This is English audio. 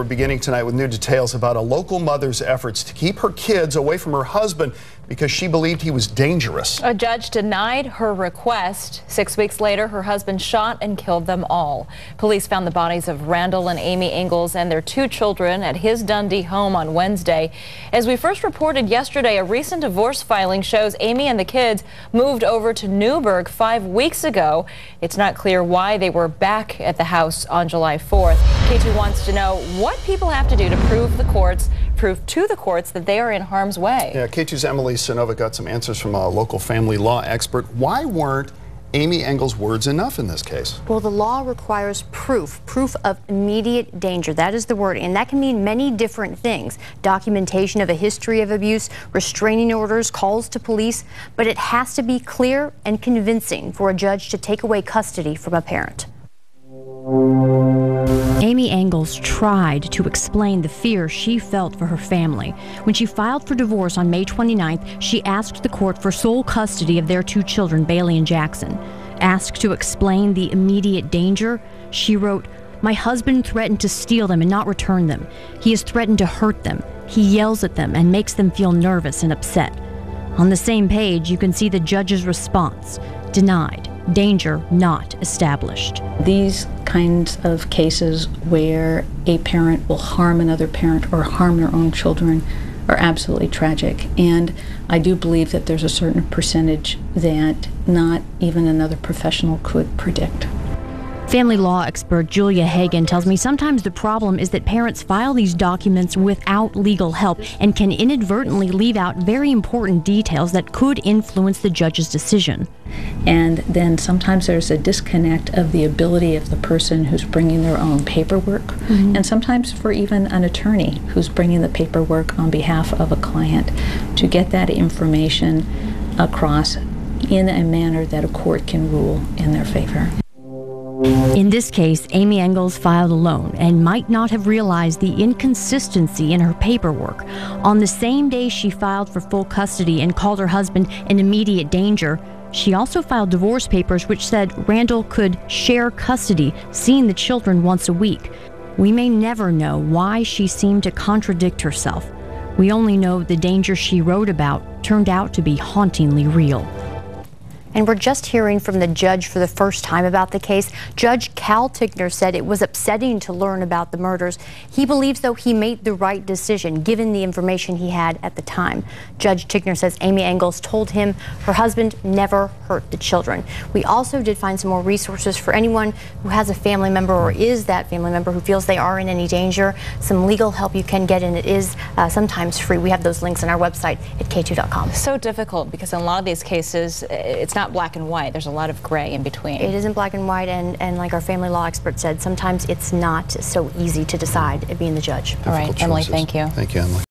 We're beginning tonight with new details about a local mother's efforts to keep her kids away from her husband because she believed he was dangerous. A judge denied her request. 6 weeks later, her husband shot and killed them all. Police found the bodies of Randall and Amy Ingalls and their 2 children at his Dundee home on Wednesday. As we first reported yesterday, a recent divorce filing shows Amy and the kids moved over to Newburgh 5 weeks ago. It's not clear why they were back at the house on July 4th. KATU wants to know what people have to do to prove to the courts that they are in harm's way. Yeah, KATU's Emily Sonova got some answers from a local family law expert. Why weren't Amy Ingalls' words enough in this case? Well, the law requires proof of immediate danger. That is the word, and that can mean many different things. Documentation of a history of abuse, restraining orders, calls to police, but it has to be clear and convincing for a judge to take away custody from a parent. Amy Ingalls tried to explain the fear she felt for her family. When she filed for divorce on May 29th, she asked the court for sole custody of their 2 children, Bailey and Jackson. Asked to explain the immediate danger, she wrote, "My husband threatened to steal them and not return them. He has threatened to hurt them. He yells at them and makes them feel nervous and upset." On the same page, you can see the judge's response. Denied. Danger not established. These kinds of cases where a parent will harm another parent or harm their own children are absolutely tragic, and I do believe that there's a certain percentage that not even another professional could predict. Family law expert Julia Hagan tells me sometimes the problem is that parents file these documents without legal help and can inadvertently leave out very important details that could influence the judge's decision. And then sometimes there's a disconnect of the ability of the person who's bringing their own paperwork, and sometimes for even an attorney who's bringing the paperwork on behalf of a client to get that information across in a manner that a court can rule in their favor. In this case, Amy Ingalls filed alone and might not have realized the inconsistency in her paperwork. On the same day she filed for full custody and called her husband an immediate danger, she also filed divorce papers which said Randall could share custody, seeing the children once a week. We may never know why she seemed to contradict herself. We only know the danger she wrote about turned out to be hauntingly real. And we're just hearing from the judge for the first time about the case. Judge Cal Tigner said it was upsetting to learn about the murders. He believes, though, he made the right decision given the information he had at the time. Judge Tigner says Amy Ingalls told him her husband never hurt the children. We also did find some more resources for anyone who has a family member or is that family member who feels they are in any danger. Some legal help you can get, and it is sometimes free. We have those links on our website at KATU.com. So difficult because in a lot of these cases, it's not black and white. There's a lot of gray in between. It isn't black and white, and like our family law expert said, sometimes it's not so easy to decide being the judge. All right, Emily, thank you. Thank you, Emily.